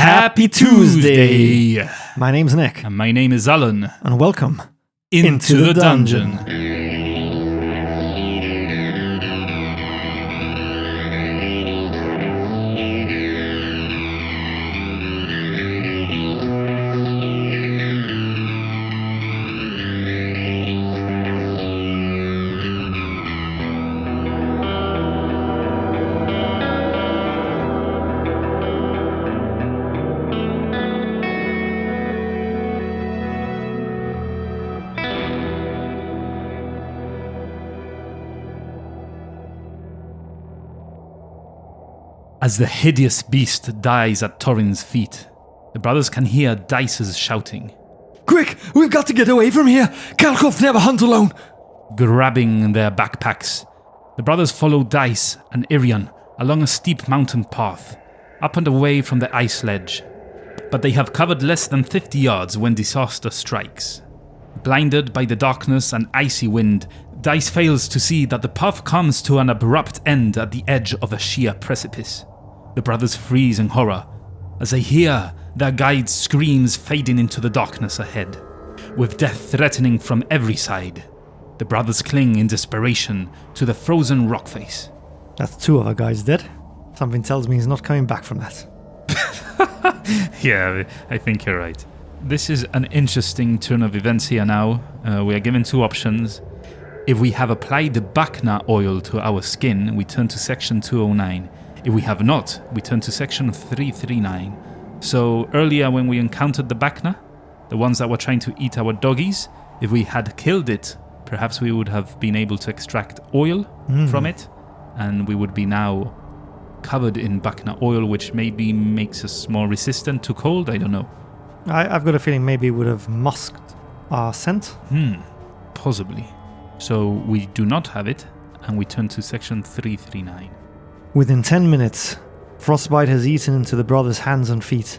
Happy Tuesday! My name's Nick. And my name is Alan. And welcome into the dungeon. As the hideous beast dies at Torin's feet, the brothers can hear Dice's shouting. Quick! We've got to get away from here! Kalkov never hunt alone! Grabbing their backpacks, the brothers follow Dice and Irion along a steep mountain path, up and away from the ice ledge. But they have covered less than 50 yards when disaster strikes. Blinded by the darkness and icy wind, Dice fails to see that the path comes to an abrupt end at the edge of a sheer precipice. The brothers freeze in horror as they hear their guide's screams fading into the darkness ahead. With death threatening from every side, the brothers cling in desperation to the frozen rock face. That's two of our guys dead. Something tells me he's not coming back from that. Yeah, I think you're right. This is an interesting turn of events here now. We are given two options. If we have applied the Bacna oil to our skin, we turn to section 209. If we have not, we turn to section 339. So earlier when we encountered the Bacna, the ones that were trying to eat our doggies, if we had killed it, perhaps we would have been able to extract oil from it, and we would be now covered in Bacna oil, which maybe makes us more resistant to cold, I don't know. I've got a feeling maybe it would have musked our scent. Possibly. So we do not have it, and we turn to section 339. Within 10 minutes, frostbite has eaten into the brothers' hands and feet.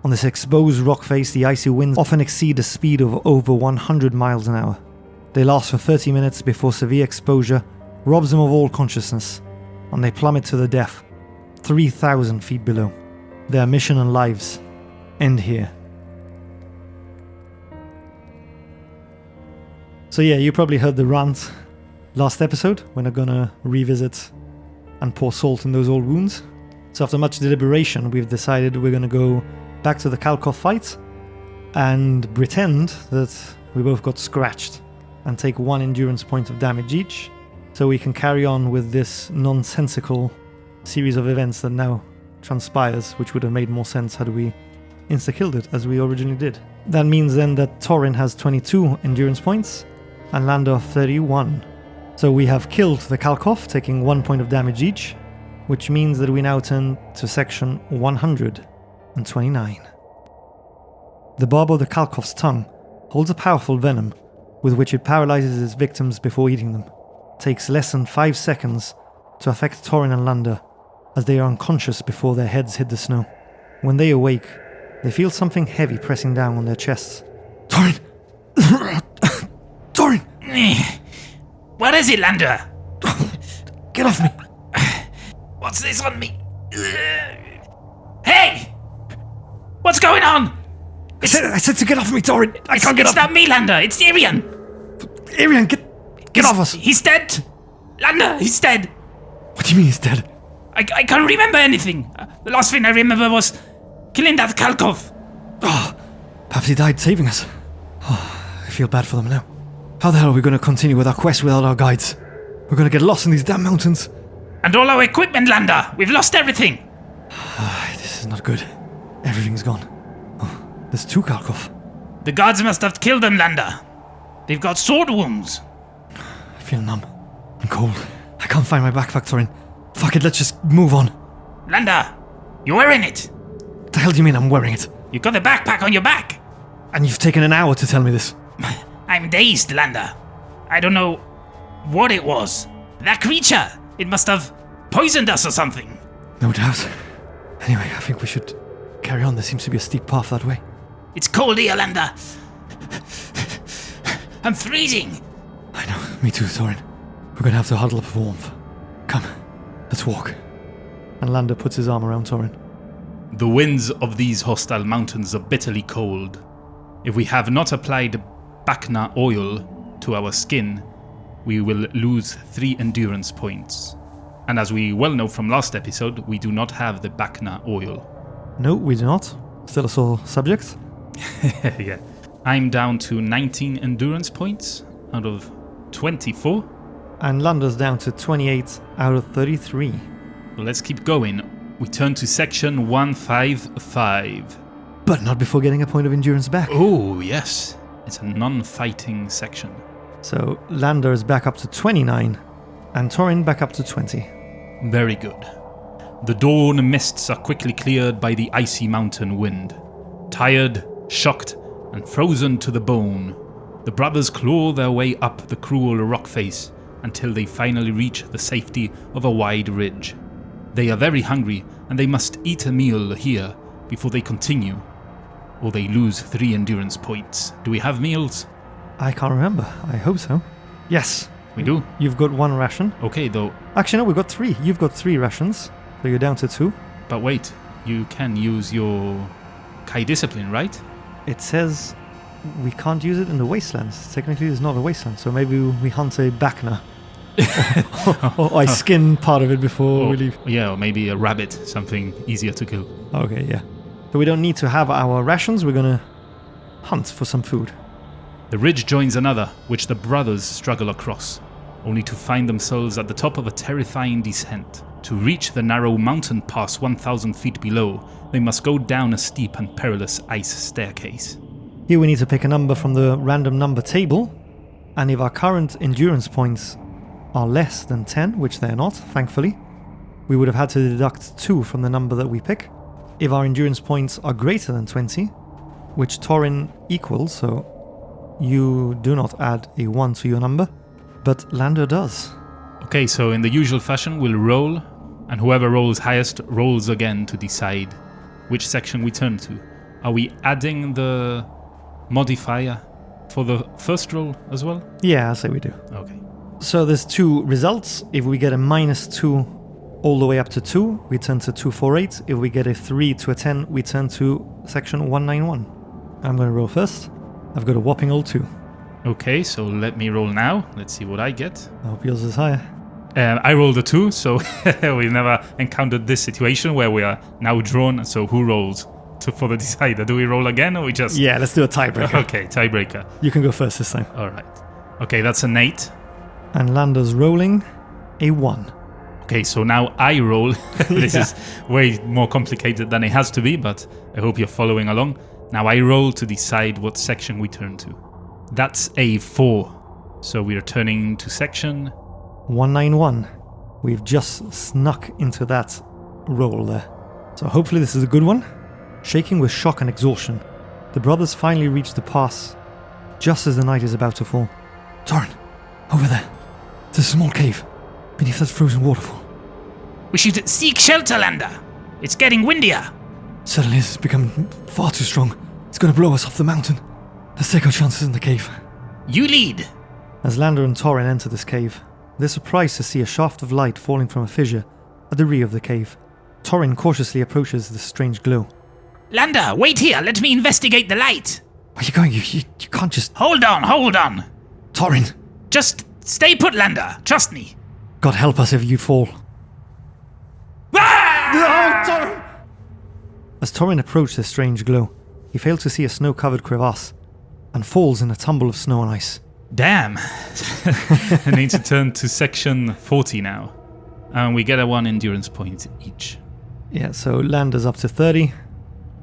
On this exposed rock face, the icy winds often exceed a speed of over 100 miles an hour. They last for 30 minutes before severe exposure robs them of all consciousness, and they plummet to the depth, 3,000 feet below. Their mission and lives end here. So yeah, you probably heard the rant last episode. We're not gonna revisit and pour salt in those old wounds. So after much deliberation, we've decided we're gonna go back to the Kalkov fight and pretend that we both got scratched and take 1 endurance point of damage each, so we can carry on with this nonsensical series of events that now transpires, which would have made more sense had we insta-killed it as we originally did. That means then that Torin has 22 endurance points and Landar 31. So we have killed the Kalkov, taking 1 point of damage each, which means that we now turn to section 129. The barb of the Kalkov's tongue holds a powerful venom with which it paralyzes its victims before eating them. It takes less than 5 seconds to affect Torin and Landar, as they are unconscious before their heads hit the snow. When they awake, they feel something heavy pressing down on their chests. Torin! Torin! What is it, Landar? Get off me! What's this on me? Hey! What's going on? I said to get off me, Torin! I can't get off! It's not me, Landar. It's Irion. Irion, get off us! He's dead! Landar, he's dead! What do you mean he's dead? I can't remember anything. The last thing I remember was killing that Kalkov. Oh, perhaps he died saving us. Oh, I feel bad for them now. How the hell are we going to continue with our quest without our guides? We're going to get lost in these damn mountains. And all our equipment, Landar. We've lost everything. This is not good. Everything's gone. Oh, there's 2 Kalkov. The guards must have killed them, Landar. They've got sword wounds. I feel numb. I'm cold. I can't find my backpack, Torin. Fuck it, let's just move on. Landar, you're wearing it. What the hell do you mean I'm wearing it? You got the backpack on your back. And you've taken an hour to tell me this. I'm dazed, Landar. I don't know what it was. That creature, it must have poisoned us or something. No doubt. Anyway, I think we should carry on. There seems to be a steep path that way. It's cold here, Landar. I'm freezing. I know, me too, Torin. We're going to have to huddle up for warmth. Come, let's walk. And Landar puts his arm around Torin. The winds of these hostile mountains are bitterly cold. If we have not applied Bacna oil to our skin, we will lose 3 endurance points. And as we well know from last episode, we do not have the Bacna oil. No, we do not. Still a sore subject. Yeah. I'm down to 19 endurance points out of 24. And Landar's down to 28 out of 33. So let's keep going. We turn to section 155. But not before getting a point of endurance back. Oh, yes. It's a non-fighting section. So Landar is back up to 29, and Torin back up to 20. Very good. The dawn mists are quickly cleared by the icy mountain wind. Tired, shocked, and frozen to the bone, the brothers claw their way up the cruel rock face until they finally reach the safety of a wide ridge. They are very hungry, and they must eat a meal here before they continue, or they lose 3 endurance points. Do we have meals? I can't remember. I hope so. Yes. We do? You've got 1 ration. Okay, though. Actually, no, we've got 3. You've got 3 rations, so you're down to 2. But wait, you can use your Kai Discipline, right? It says we can't use it in the wastelands. Technically, it's not a wasteland, so maybe we hunt a Bacna. or I skin part of it before we leave. Yeah, or maybe a rabbit, something easier to kill. Okay, yeah. So we don't need to have our rations, we're gonna hunt for some food. The ridge joins another, which the brothers struggle across, only to find themselves at the top of a terrifying descent. To reach the narrow mountain pass 1,000 feet below, they must go down a steep and perilous ice staircase. Here we need to pick a number from the random number table, and if our current endurance points are less than 10, which they're not, thankfully, we would have had to deduct 2 from the number that we pick. If our endurance points are greater than 20, which Torin equals, so you do not add a 1 to your number, but Landar does. Okay, so in the usual fashion, we'll roll, and whoever rolls highest rolls again to decide which section we turn to. Are we adding the modifier for the first roll as well? Yeah, I say we do. Okay. So there's 2 results. If we get a -2 all the way up to 2, we turn to 248. If we get a 3 to a 10, we turn to section 191. I'm going to roll first. I've got a whopping old 2. Okay, so let me roll now. Let's see what I get. I hope yours is higher. I rolled a 2, so we've never encountered this situation where we are now drawn. So who rolls for the decider? Do we roll again, or we just... Yeah, let's do a tiebreaker. Okay, tiebreaker. You can go first this time. All right. Okay, that's an 8. And Landar's rolling a 1. Okay, so now I roll. This is way more complicated than it has to be, but I hope you're following along. Now I roll to decide what section we turn to. That's a 4. So we are turning to section 191. We've just snuck into that roll there. So hopefully this is a good one. Shaking with shock and exhaustion, the brothers finally reach the pass just as the night is about to fall. Torin, over there. There's a small cave beneath that frozen waterfall. We should seek shelter, Landar. It's getting windier. Suddenly it's becoming far too strong. It's going to blow us off the mountain. Let's take our chances in the cave. You lead. As Landar and Torin enter this cave, they're surprised to see a shaft of light falling from a fissure at the rear of the cave. Torin cautiously approaches the strange glow. Landar, wait here. Let me investigate the light. Where are you going? You can't just... Hold on. Torin! Just stay put, Landar. Trust me. God help us if you fall. As Torin approached the strange glow, he failed to see a snow-covered crevasse and falls in a tumble of snow and ice. Damn. I need to turn to section 40 now. And we get a 1 endurance point each. Yeah, so Landar's up to 30,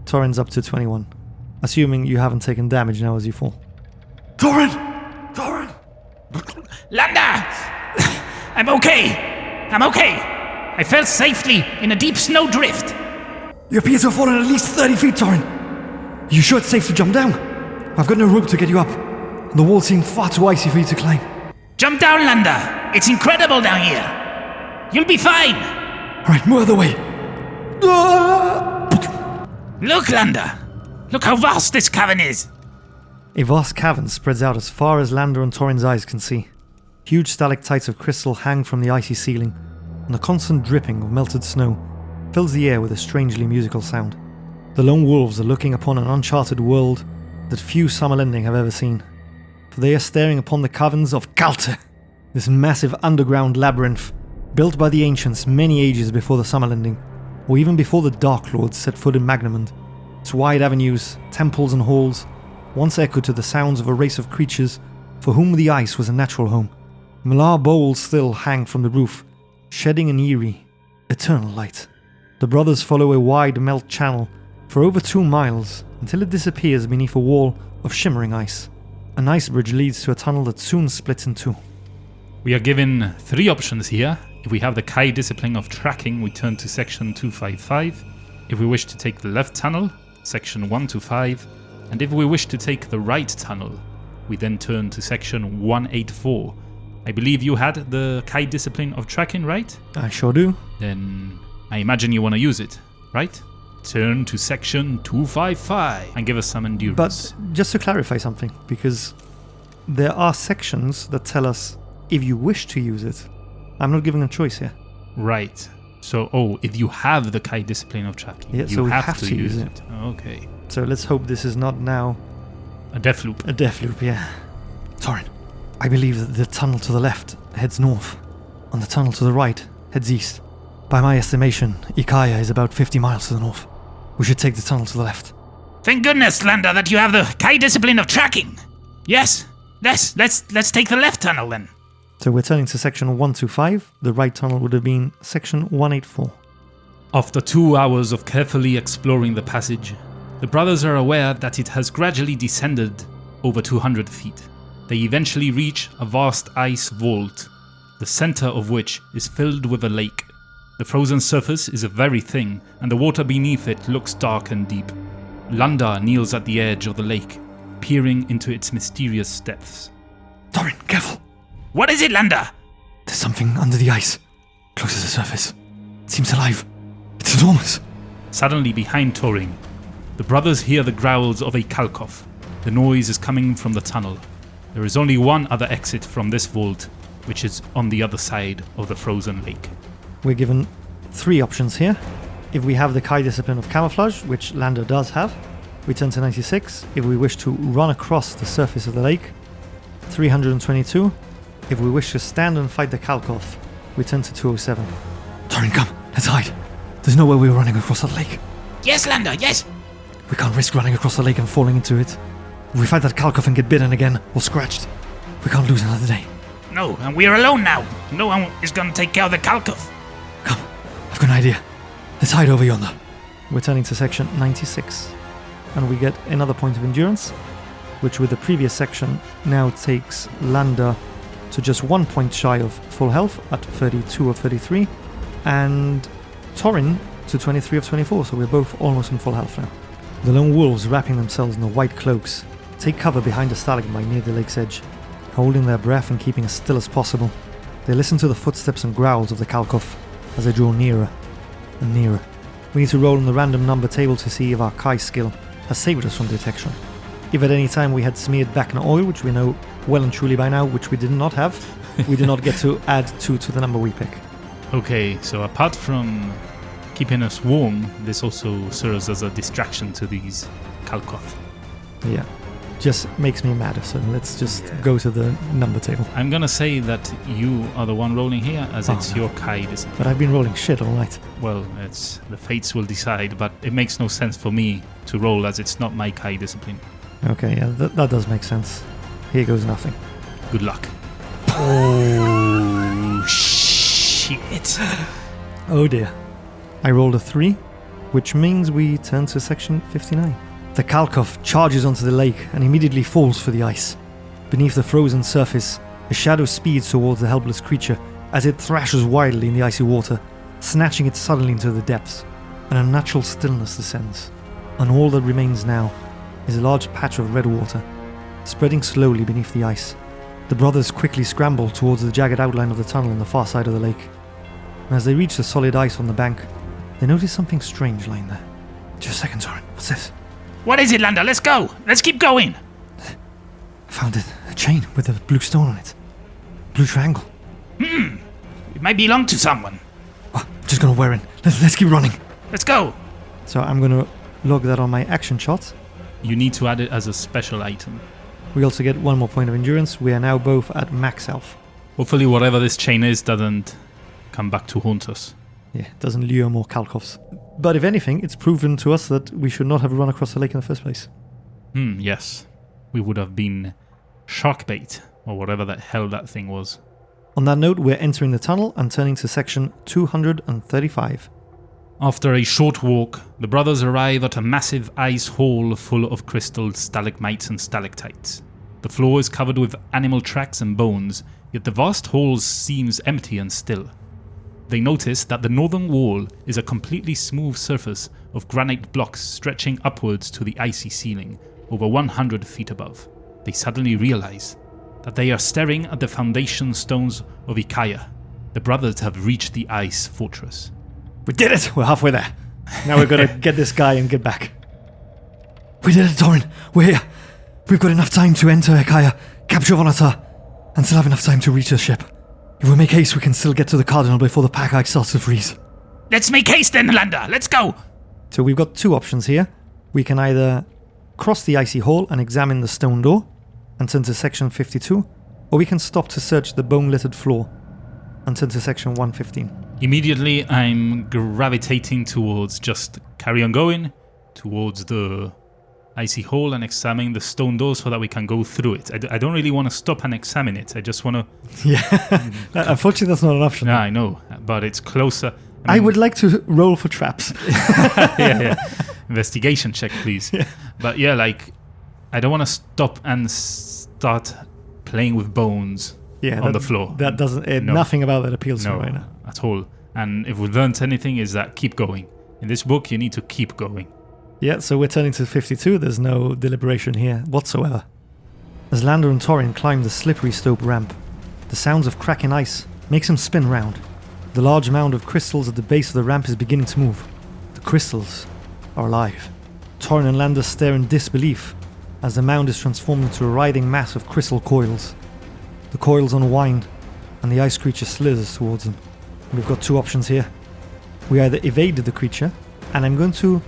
Torin's up to 21. Assuming you haven't taken damage now as you fall. Torin! Landar! I'm okay. I fell safely in a deep snow drift. You appear to have fallen at least 30 feet, Torin. You sure it's safe to jump down? I've got no rope to get you up. The walls seem far too icy for you to climb. Jump down, Landar. It's incredible down here. You'll be fine. Alright, move out of the way. Look, Landar. Look how vast this cavern is. A vast cavern spreads out as far as Landar and Torin's eyes can see. Huge stalactites of crystal hang from the icy ceiling, and the constant dripping of melted snow fills the air with a strangely musical sound. The lone wolves are looking upon an uncharted world that few Summerlending have ever seen. For they are staring upon the caverns of Kalte, this massive underground labyrinth built by the ancients many ages before the Summerlending, or even before the Dark Lords set foot in Magnamond. Its wide avenues, temples and halls once echoed to the sounds of a race of creatures for whom the ice was a natural home. Malar bowls still hang from the roof, shedding an eerie, eternal light. The brothers follow a wide melt channel for over 2 miles until it disappears beneath a wall of shimmering ice. An ice bridge leads to a tunnel that soon splits in two. We are given 3 options here. If we have the Kai discipline of tracking, we turn to section 255. If we wish to take the left tunnel, section 125. And if we wish to take the right tunnel, we then turn to section 184. I believe you had the Kai discipline of tracking, right? I sure do. Then I imagine you want to use it, right? Turn to section 255 and give us some endurance. But just to clarify something, because there are sections that tell us if you wish to use it. I'm not giving a choice here. Right. So, if you have the Kai discipline of tracking, yeah, you so we have to use it. it. Okay. So let's hope this is not now A death loop. a death loop, yeah. Torin, I believe that the tunnel to the left heads north, and the tunnel to the right heads east. By my estimation, Ikaya is about 50 miles to the north. We should take the tunnel to the left. Thank goodness, Landar, that you have the Kai discipline of tracking. Yes, let's take the left tunnel then. So we're turning to section 125. The right tunnel would have been section 184. After 2 hours of carefully exploring the passage, the brothers are aware that it has gradually descended over 200 feet. They eventually reach a vast ice vault, the center of which is filled with a lake. The frozen surface is very thin, and the water beneath it looks dark and deep. Landar kneels at the edge of the lake, peering into its mysterious depths. Torin, careful! What is it, Landar? There's something under the ice, close to the surface. It seems alive. It's enormous. Suddenly behind Torin, the brothers hear the growls of a Kalkov. The noise is coming from the tunnel. There is only one other exit from this vault, which is on the other side of the frozen lake. We're given 3 options here. If we have the Kai discipline of camouflage, which Landar does have, we turn to 96. If we wish to run across the surface of the lake, 322. If we wish to stand and fight the Kalkov, we turn to 207. Torin, come, let's hide. There's no way we're running across that lake. Yes, Landar, yes. We can't risk running across the lake and falling into it. If we fight that Kalkov and get bitten again, or scratched, we can't lose another day. No, and we're alone now. No one is gonna take care of the Kalkov. Come, I've got an idea. Let's hide over yonder. We're turning to section 96. And we get another point of endurance, which with the previous section now takes Landar to just 1 point shy of full health at 32 of 33, and Torin to 23 of 24, so we're both almost in full health now. The lone wolves, wrapping themselves in the white cloaks, take cover behind a stalagmite near the lake's edge. Holding their breath and keeping as still as possible, they listen to the footsteps and growls of the Kalkov as they draw nearer and nearer. We need to roll on the random number table to see if our Kai skill has saved us from detection. If at any time we had smeared back in oil, which we know well and truly by now, which we did not have, we did not get to add 2 to the number we pick. Okay, so apart from keeping us warm, this also serves as a distraction to these Kalkov. Yeah, just makes me mad, so let's just go to the number table. I'm gonna say that you are the one rolling here, as it's your Kai discipline. But I've been rolling shit all night. Well, it's the fates will decide, but it makes no sense for me to roll as it's not my Kai discipline. Okay, yeah, that does make sense. Here goes nothing. Good luck. Oh, shit. Oh dear. I rolled a 3, which means we turn to section 59. The Kalkov charges onto the lake and immediately falls for the ice. Beneath the frozen surface, a shadow speeds towards the helpless creature as it thrashes wildly in the icy water, snatching it suddenly into the depths. An unnatural stillness descends, and all that remains now is a large patch of red water, spreading slowly beneath the ice. The brothers quickly scramble towards the jagged outline of the tunnel on the far side of the lake. And as they reach the solid ice on the bank, they notice something strange lying there. Just a second, Torin. What's this? What is it, Landar? Let's go. Let's keep going. I found it. A chain with a blue stone on it. Blue triangle. It might belong to someone. Oh, I'm just gonna wear it. Let's keep running. Let's go. So I'm going to log that on my action shot. You need to add it as a special item. We also get 1 more point of endurance. We are now both at max health. Hopefully whatever this chain is doesn't come back to haunt us. Yeah, doesn't lure more Kalkovs. But if anything, it's proven to us that we should not have run across the lake in the first place. Yes. We would have been shark bait, or whatever the hell that thing was. On that note, we're entering the tunnel and turning to section 235. After a short walk, the brothers arrive at a massive ice hall full of crystal stalagmites and stalactites. The floor is covered with animal tracks and bones, yet the vast hall seems empty and still. They notice that the northern wall is a completely smooth surface of granite blocks stretching upwards to the icy ceiling, over 100 feet above. They suddenly realize that they are staring at the foundation stones of Ikaya. The brothers have reached the ice fortress. We did it! We're halfway there. Now we've got to get this guy and get back. We did it, Torin. We're here. We've got enough time to enter Ikaya, capture Vonatar, and still have enough time to reach the ship. If we make haste, we can still get to the Cardinal before the pack ice starts to freeze. Let's make haste then, Landar. Let's go. So we've got 2 options here. We can either cross the icy hall and examine the stone door and turn to section 52, or we can stop to search the bone-littered floor and turn to section 115. Immediately, I'm gravitating towards just carry on going, towards the icy hole and examine the stone door so that we can go through it. I don't really want to stop and examine it. I just want to... Yeah, unfortunately that's not an option. Yeah, I know, but it's closer. I would like to roll for traps. yeah. Investigation check, please. Yeah. But yeah, like, I don't want to stop and start playing with bones on the floor. That doesn't... Nothing about that appeals to me right now. At all. And if we learned anything is that keep going. In this book, you need to keep going. Yeah, so we're turning to 52. There's no deliberation here whatsoever. As Landar and Torin climb the slippery slope ramp, the sounds of cracking ice makes him spin round. The large mound of crystals at the base of the ramp is beginning to move. The crystals are alive. Torin and Landar stare in disbelief as the mound is transformed into a writhing mass of crystal coils. The coils unwind and the ice creature slithers towards them. We've got 2 options here. We either evade the creature, and I'm going to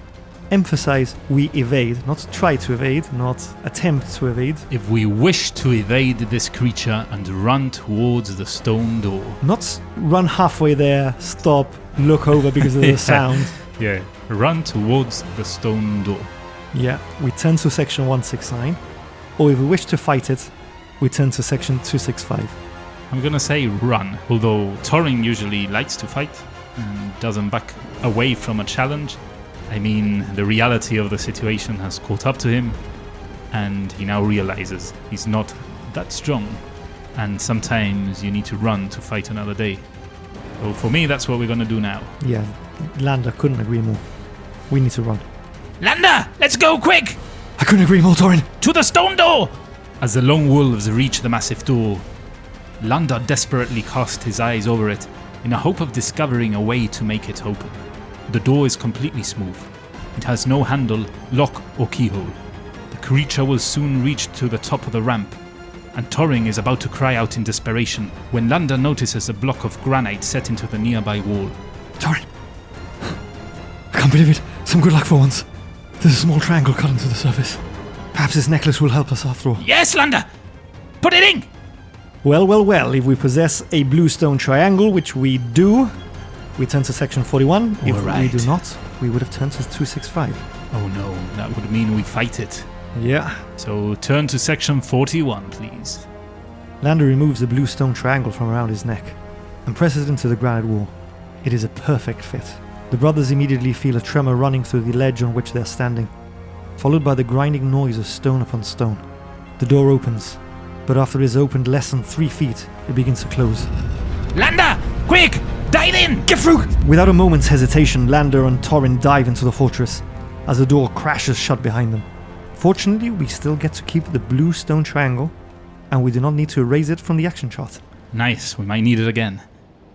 emphasize we evade, not try to evade, not attempt to evade. If we wish to evade this creature and run towards the stone door. Not run halfway there, stop, look over because of the sound. Yeah, run towards the stone door. Yeah, we turn to section 169, or if we wish to fight it, we turn to section 265. I'm gonna say run, although Torin usually likes to fight and doesn't back away from a challenge. I mean, the reality of the situation has caught up to him, and he now realizes he's not that strong, and sometimes you need to run to fight another day. So for me, that's what we're gonna do now. Yeah, Landar couldn't agree more. We need to run. Landar, let's go quick! I couldn't agree more, Torin. To the stone door! As the lone wolves reach the massive door, Landar desperately casts his eyes over it in a hope of discovering a way to make it open. The door is completely smooth. It has no handle, lock or keyhole. The creature will soon reach to the top of the ramp, and Torin is about to cry out in desperation when Landar notices a block of granite set into the nearby wall. Torin! I can't believe it. Some good luck for once. There's a small triangle cut into the surface. Perhaps this necklace will help us after all. Yes, Landar! Put it in! Well, if we possess a blue stone triangle, which we do, we turn to section 41. If we do not, we would have turned to 265. Oh no, that would mean we fight it. Yeah. So turn to section 41, please. Landar removes the blue stone triangle from around his neck and presses it into the granite wall. It is a perfect fit. The brothers immediately feel a tremor running through the ledge on which they are standing, followed by the grinding noise of stone upon stone. The door opens, but after it is opened less than 3 feet, it begins to close. Landar, quick! Dive in! Get through! Without a moment's hesitation, Landar and Torin dive into the fortress as the door crashes shut behind them. Fortunately, we still get to keep the blue stone triangle, and we do not need to erase it from the action chart. Nice, we might need it again.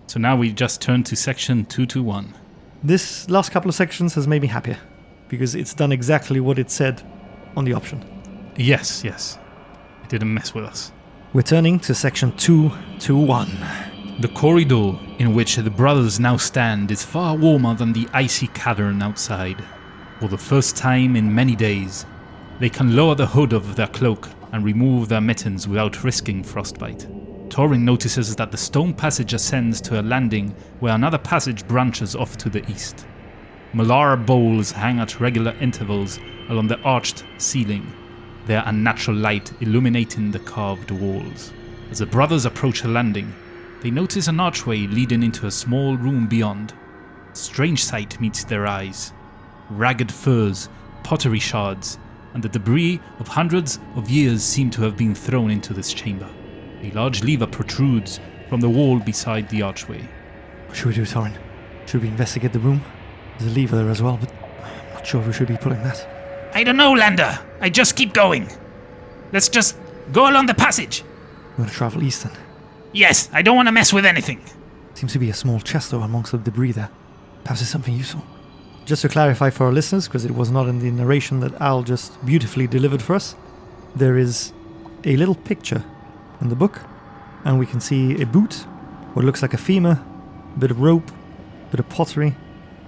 So now we just turn to section 221. This last couple of sections has made me happier, because it's done exactly what it said on the option. Yes. It didn't mess with us. We're turning to section 221. The corridor in which the brothers now stand is far warmer than the icy cavern outside. For the first time in many days, they can lower the hood of their cloak and remove their mittens without risking frostbite. Torin notices that the stone passage ascends to a landing where another passage branches off to the east. Malar bowls hang at regular intervals along the arched ceiling, their unnatural light illuminating the carved walls. As the brothers approach the landing, they notice an archway leading into a small room beyond. A strange sight meets their eyes. Ragged furs, pottery shards, and the debris of hundreds of years seem to have been thrown into this chamber. A large lever protrudes from the wall beside the archway. What should we do, Torin? Should we investigate the room? There's a lever there as well, but I'm not sure if we should be pulling that. I don't know, Landar. I just keep going. Let's just go along the passage. We're going to travel east then. Yes, I don't want to mess with anything. Seems to be a small chest though amongst the debris there. Perhaps it's something useful. Just to clarify for our listeners, because it was not in the narration that Al just beautifully delivered for us, there is a little picture in the book, and we can see a boot, what looks like a femur, a bit of rope, a bit of pottery,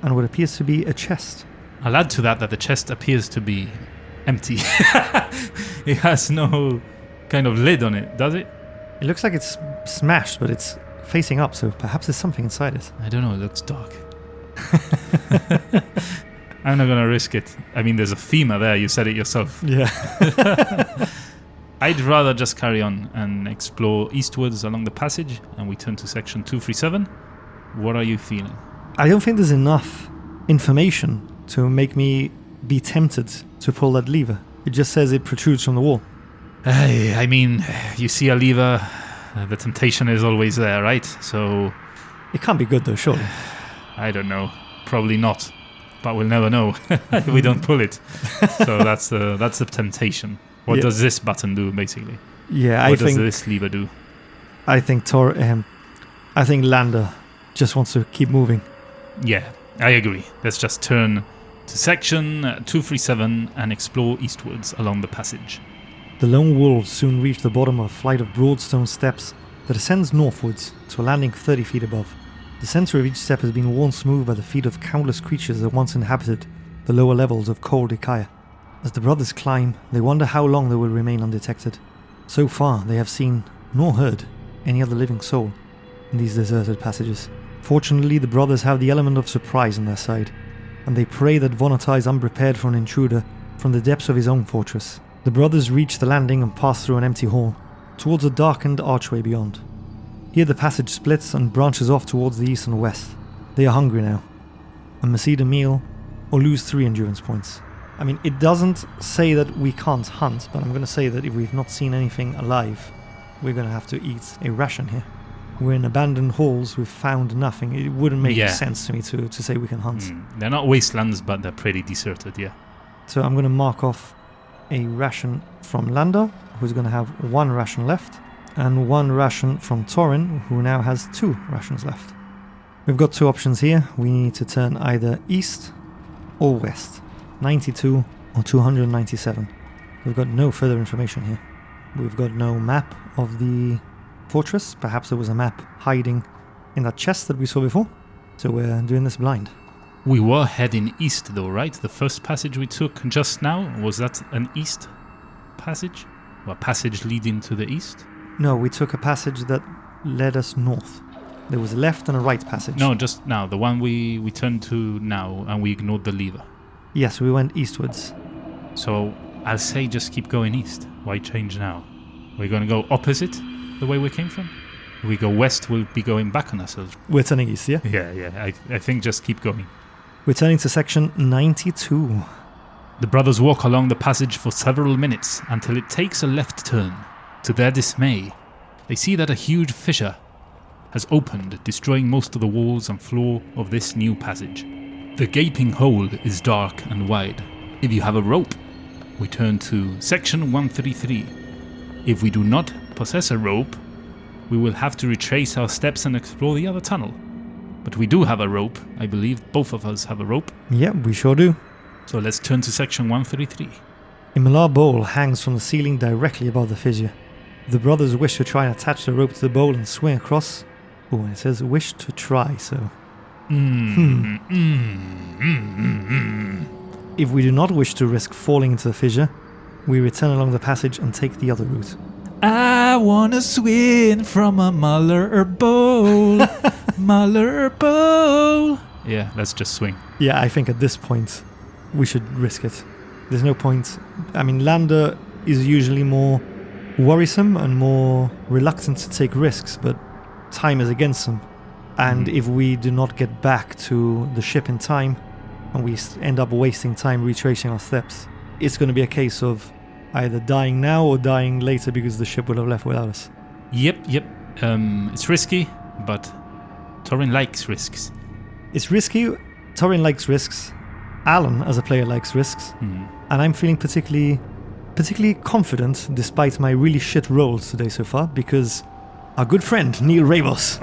and what appears to be a chest. I'll add to that the chest appears to be empty. It has no kind of lid on it, does it? It looks like it's smashed, but it's facing up, so perhaps there's something inside it. I don't know, it looks dark. I'm not gonna risk it. I mean, there's a femur there, you said it yourself. Yeah. I'd rather just carry on and explore eastwards along the passage, and we turn to section 237. What are you feeling? I don't think there's enough information to make me be tempted to pull that lever. It just says it protrudes from the wall. I mean, you see a lever, the temptation is always there, right? So... It can't be good though, surely. I don't know. Probably not. But we'll never know if we don't pull it. So that's the temptation. What does this button do, basically? Yeah, what does this lever do? I think Landar just wants to keep moving. Yeah, I agree. Let's just turn to section 237 and explore eastwards along the passage. The lone wolves soon reach the bottom of a flight of broad stone steps that ascends northwards to a landing 30 feet above. The center of each step has been worn smooth by the feet of countless creatures that once inhabited the lower levels of cold Ikaya. As the brothers climb, they wonder how long they will remain undetected. So far, they have seen nor heard any other living soul in these deserted passages. Fortunately, the brothers have the element of surprise on their side, and they pray that Vonatar is unprepared for an intruder from the depths of his own fortress. The brothers reach the landing and pass through an empty hall, towards a darkened archway beyond. Here the passage splits and branches off towards the east and west. They are hungry now, and must eat a meal or lose 3 endurance points. I mean, it doesn't say that we can't hunt, but I'm going to say that if we've not seen anything alive, we're going to have to eat a ration here. We're in abandoned halls, we've found nothing. It wouldn't make sense to me to say we can hunt. They're not wastelands, but they're pretty deserted, yeah. So I'm going to mark off a ration from Landar, who's going to have 1 ration left, and 1 ration from Torin, who now has 2 rations left. We've got 2 options here. We need to turn either east or west, 92 or 297. We've got no further information here. We've got no map of the fortress. Perhaps there was a map hiding in that chest that we saw before. So we're doing this blind. We were heading east though, right? The first passage we took just now, was that an east passage? Or a passage leading to the east? No, we took a passage that led us north. There was a left and a right passage. No, just now. The one we turned to now, and we ignored the lever. Yes, we went eastwards. So I'll say just keep going east. Why change now? We're going to go opposite the way we came from? If we go west, we'll be going back on ourselves. We're turning east, yeah? Yeah. I think just keep going. We're turning to section 92. The brothers walk along the passage for several minutes until it takes a left turn. To their dismay, they see that a huge fissure has opened, destroying most of the walls and floor of this new passage. The gaping hole is dark and wide. If you have a rope, we turn to section 133. If we do not possess a rope, we will have to retrace our steps and explore the other tunnel. But we do have a rope. I believe both of us have a rope. Yeah, we sure do. So let's turn to section 133. A Malar bowl hangs from the ceiling directly above the fissure. The brothers wish to try and attach the rope to the bowl and swing across. Oh, and it says wish to try, so... If we do not wish to risk falling into the fissure, we return along the passage and take the other route. I wanna swim from a Muller bowl. Muller bowl. Yeah, let's just swing. Yeah, I think at this point we should risk it. There's no point. I mean, Landar is usually more worrisome and more reluctant to take risks, but time is against him. And if we do not get back to the ship in time, and we end up wasting time retracing our steps, it's going to be a case of either dying now or dying later because the ship would have left without us. Yep. It's risky, but Torin likes risks. It's risky. Torin likes risks. Alan, as a player, likes risks. And I'm feeling particularly confident despite my really shit rolls today so far, because our good friend Neil Ravos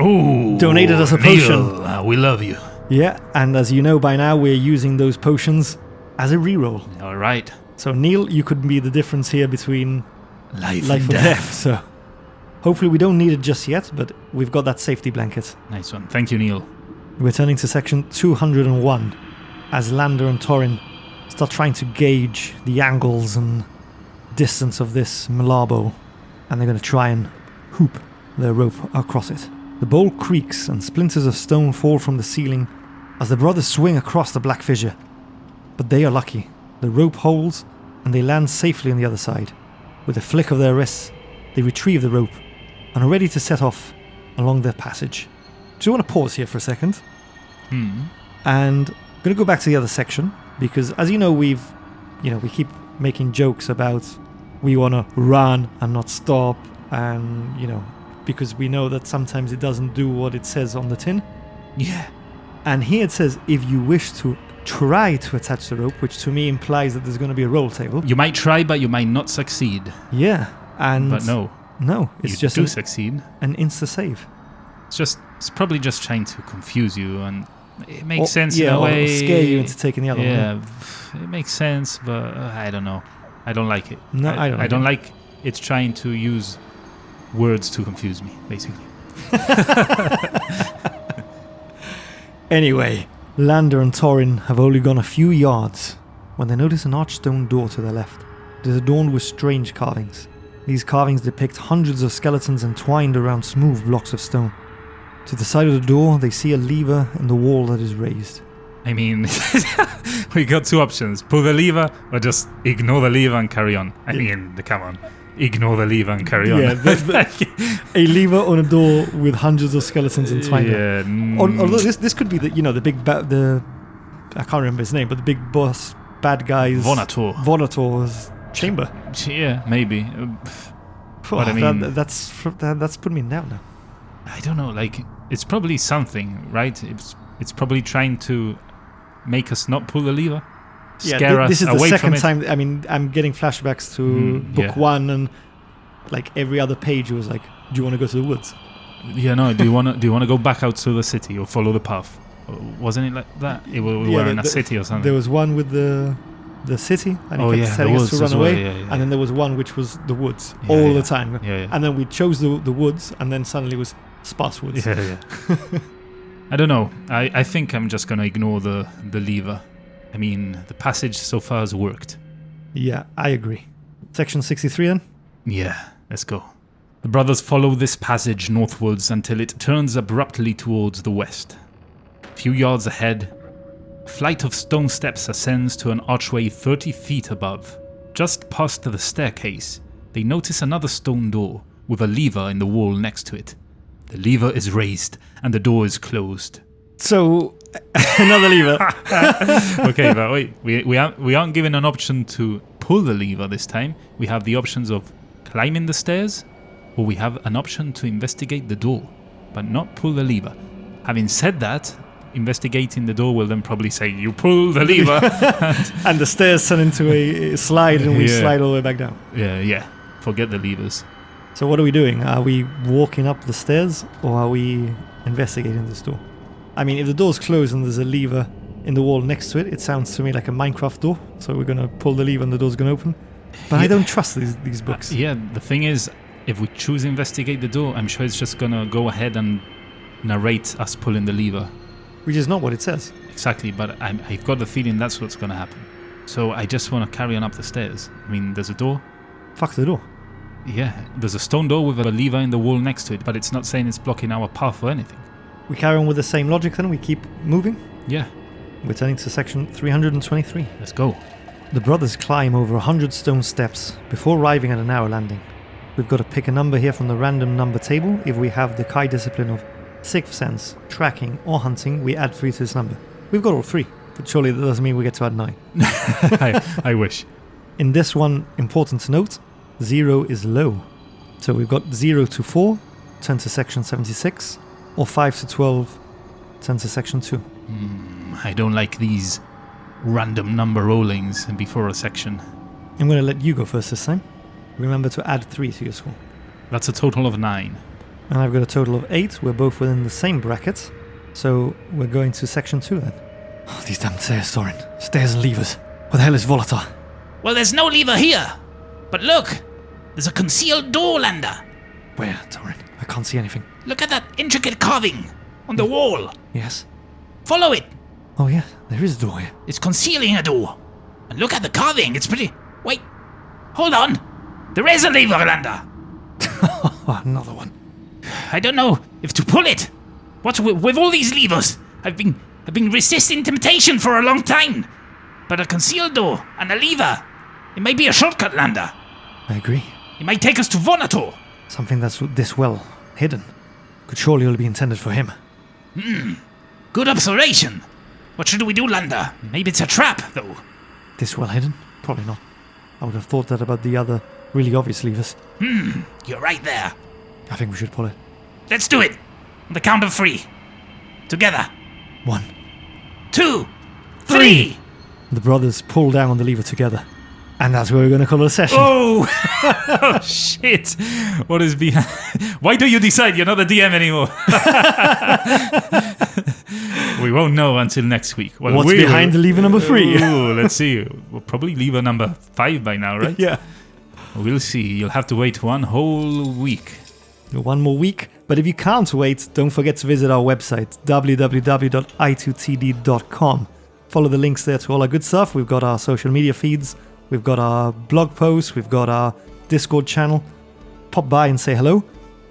donated us a potion. Neil, we love you. Yeah, and as you know by now, we're using those potions as a reroll. All right. So Neil, you could be the difference here between Life and and death. So hopefully we don't need it just yet, but we've got that safety blanket. Nice one. Thank you, Neil. We're turning to section 201 as Landar and Torin start trying to gauge the angles and distance of this Malabo, and they're going to try and hoop their rope across it. The bowl creaks and splinters of stone fall from the ceiling as the brothers swing across the black fissure. But they are lucky. The rope holds and they land safely on the other side. With a flick of their wrists, they retrieve the rope and are ready to set off along their passage. Do you want to pause here for a second? And I'm going to go back to the other section because, as you know, we keep making jokes about we want to run and not stop, and because we know that sometimes it doesn't do what it says on the tin. Yeah. And here it says, if you wish to try to attach the rope, which to me implies that there's going to be a roll table. You might try, but you might not succeed. Yeah, But no, it's you just do succeed. an insta save. It's probably just trying to confuse you, and it makes sense in a or way. scare you into taking the other one. Yeah, it makes sense, but I don't know. I don't like it. No, I don't. I don't like it's trying to use words to confuse me, basically. Anyway, Landar and Torin have only gone a few yards when they notice an arched stone door to their left. It is adorned with strange carvings. These carvings depict hundreds of skeletons entwined around smooth blocks of stone. To the side of the door, they see a lever in the wall that is raised. I mean, we got two options. Pull the lever or just ignore the lever and carry on. I mean, come on. Ignore the lever and carry on. Yeah, a lever on a door with hundreds of skeletons entwined. Yeah. Although this could be the big I can't remember his name, but the big boss bad guy's Vonator's chamber. Yeah, maybe. But I mean, that's putting me down now. I don't know. Like, it's probably something, right? It's probably trying to make us not pull the lever. Scare us this is away the from second it. time. I mean, I'm getting flashbacks to book one, and like every other page, it was like, "Do you want to go to the woods?" Yeah, no. Do you want to go back out to the city or follow the path? Wasn't it like that? We were in a city or something. There was one with the city, and he kept telling us to run away. And then there was one which was the woods all the time. Yeah. And then we chose the woods, and then suddenly it was sparse woods. Yeah. I don't know. I think I'm just gonna ignore the lever. I mean, the passage so far has worked. Yeah, I agree. Section 63 then? Yeah, let's go. The brothers follow this passage northwards until it turns abruptly towards the west. A few yards ahead, a flight of stone steps ascends to an archway 30 feet above. Just past the staircase, they notice another stone door with a lever in the wall next to it. The lever is raised and the door is closed. So, another lever. Okay, but wait, we aren't given an option to pull the lever this time. We have the options of climbing the stairs, or we have an option to investigate the door, but not pull the lever. Having said that, investigating the door will then probably say, you pull the lever. And the stairs turn into a slide, and we slide all the way back down. Yeah. Forget the levers. So what are we doing? Are we walking up the stairs, or are we investigating this door? I mean, if the door's closed and there's a lever in the wall next to it, it sounds to me like a Minecraft door. So we're going to pull the lever and the door's going to open. But I don't trust these books. The thing is, if we choose investigate the door, I'm sure it's just going to go ahead and narrate us pulling the lever. Which is not what it says. Exactly, but I've got the feeling that's what's going to happen. So I just want to carry on up the stairs. I mean, there's a door. Fuck the door. Yeah, there's a stone door with a lever in the wall next to it, but it's not saying it's blocking our path or anything. We carry on with the same logic then, we keep moving. Yeah, We're turning to section 323. let's go. The brothers climb over 100 stone steps before arriving at a narrow landing. We've got to pick a number here from the random number table. If we have the Kai discipline of Sixth Sense, Tracking, or Hunting, we add 3 to this number. We've got all 3, but surely that doesn't mean we get to add 9. I wish. In this one, important to note, 0 is low. So we've got 0 to 4, turn to section 76, or 5 to 12, turn to section 2. I don't like these random number rollings before a section. I'm going to let you go first this time. Remember to add 3 to your score. That's a total of 9. And I've got a total of 8. We're both within the same bracket. So we're going to section 2 then. Oh, these damn stairs, Torin. Stairs and levers. What the hell is Volatar? Well, there's no lever here. But look, there's a concealed door, Landar. Where, Torin? I can't see anything. Look at that intricate carving on the wall. Yes. Follow it. Oh yeah, there is a door here. It's concealing a door. And look at the carving. It's pretty... Wait. Hold on. There is a lever, Landar. Oh, another one. I don't know if to pull it. What's with all these levers? I've been resisting temptation for a long time. But a concealed door and a lever. It may be a shortcut, Landar. I agree. It might take us to Vonator. Something that's this well hidden could surely only be intended for him. Good observation. What should we do, Landar? Maybe it's a trap, though. This well hidden? Probably not. I would have thought that about the other really obvious levers. You're right there. I think we should pull it. Let's do it. On the count of 3. Together. 1, 2, 3. The brothers pull down on the lever together. And that's where we're going to call it a session. Oh! Oh, shit! What is behind... Why do you decide you're not the DM anymore? We won't know until next week. Well, What's behind the lever number 3? Ooh, let's see. We'll probably lever number 5 by now, right? Yeah. We'll see. You'll have to wait 1 whole week. 1 more week. But if you can't wait, don't forget to visit our website, www.i2td.com. Follow the links there to all our good stuff. We've got our social media feeds. We've got our blog posts. We've got our Discord channel. Pop by and say hello.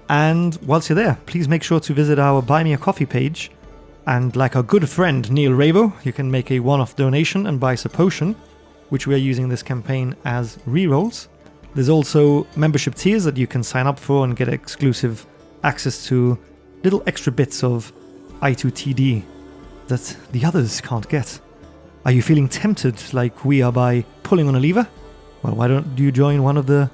And whilst you're there, please make sure to visit our Buy Me a Coffee page. And like our good friend Neil Ravo, you can make a one-off donation and buy us a potion, which we are using this campaign as rerolls. There's also membership tiers that you can sign up for and get exclusive access to little extra bits of I2TD that the others can't get. Are you feeling tempted like we are by pulling on a lever? Well, why don't you join one of the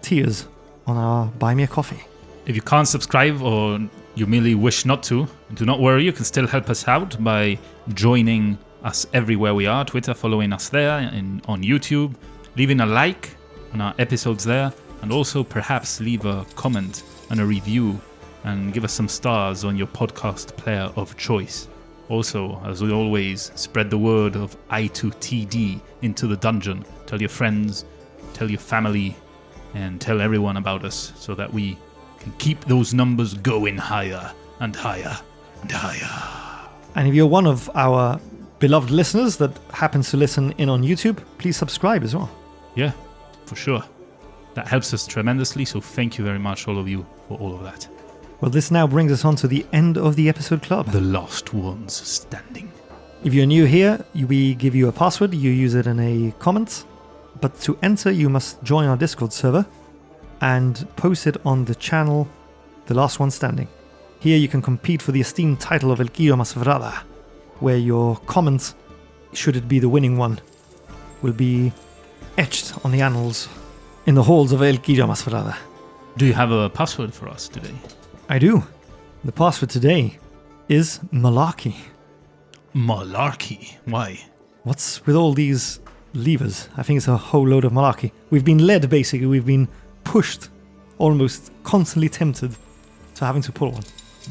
tiers on our Buy Me a Coffee? If you can't subscribe or you merely wish not to, do not worry, you can still help us out by joining us everywhere we are, Twitter, following us there, on YouTube, leaving a like on our episodes there, and also perhaps leave a comment and a review and give us some stars on your podcast player of choice. Also, as always, spread the word of I2TD into the dungeon. Tell your friends, tell your family, and tell everyone about us so that we can keep those numbers going higher and higher and higher. And if you're one of our beloved listeners that happens to listen in on YouTube, please subscribe as well. Yeah, for sure. That helps us tremendously, so thank you very much, all of you, for all of that. Well, this now brings us on to the end of the episode club. The last ones standing. If you're new here, we give you a password, you use it in a comment, but to enter you must join our Discord server and post it on the channel The Last One Standing. Here you can compete for the esteemed title of El Quillo Masvrada, where your comment, should it be the winning one, will be etched on the annals in the halls of El Quillo Masvrada. Do you have a password for us today? I do. The password today is malarkey. Malarkey? Why? What's with all these levers? I think it's a whole load of malarkey. We've been led, basically. We've been pushed, almost constantly tempted to having to pull one.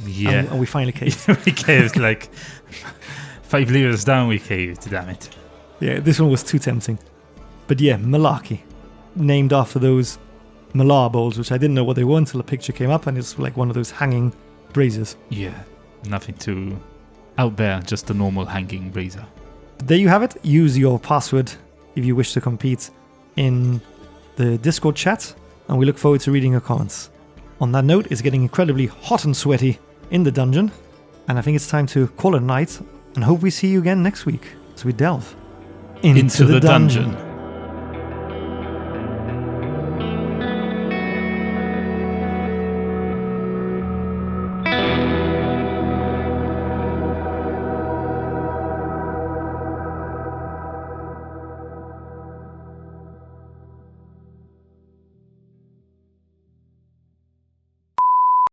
Yeah. And we finally caved. We caved, like 5 levers down, we caved, damn it. Yeah, this one was too tempting. But yeah, malarkey. Named after those malar bowls, which I didn't know what they were until a picture came up, and it's like one of those hanging braziers. Yeah, nothing too out there, just a normal hanging brazier. But there you have it. Use your password if you wish to compete in the Discord chat, and we look forward to reading your comments. On that note, it's getting incredibly hot and sweaty in the dungeon, and I think it's time to call it a night, and hope we see you again next week as we delve into the dungeon.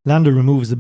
Landar removes the